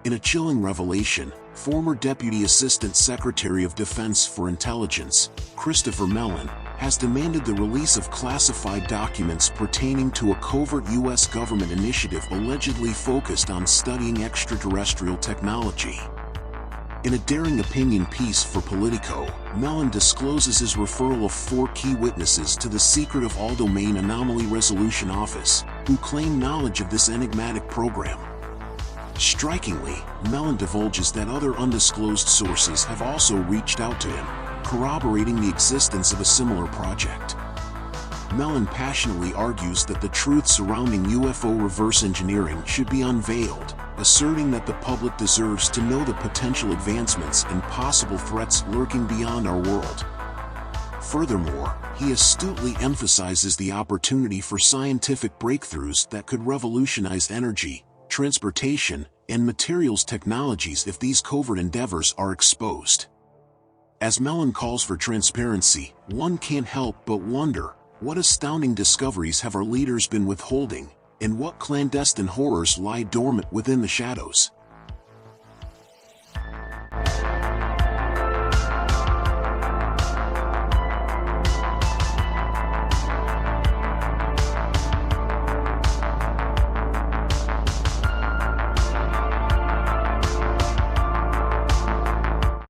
In a chilling revelation, former Deputy Assistant Secretary of Defense for Intelligence, Christopher Mellon, has demanded the release of classified documents pertaining to a covert U.S. government initiative allegedly focused on studying extraterrestrial technology. In a daring opinion piece for Politico, Mellon discloses his referral of 4 key witnesses to the secret of all-domain anomaly resolution office, who claim knowledge of this enigmatic program. Strikingly, Mellon divulges that other undisclosed sources have also reached out to him, corroborating the existence of a similar project. Mellon passionately argues that the truth surrounding UFO reverse engineering should be unveiled, asserting that the public deserves to know the potential advancements and possible threats lurking beyond our world. Furthermore, he astutely emphasizes the opportunity for scientific breakthroughs that could revolutionize energy, transportation, and materials technologies if these covert endeavors are exposed. As Mellon calls for transparency, one can't help but wonder, what astounding discoveries have our leaders been withholding, and what clandestine horrors lie dormant within the shadows?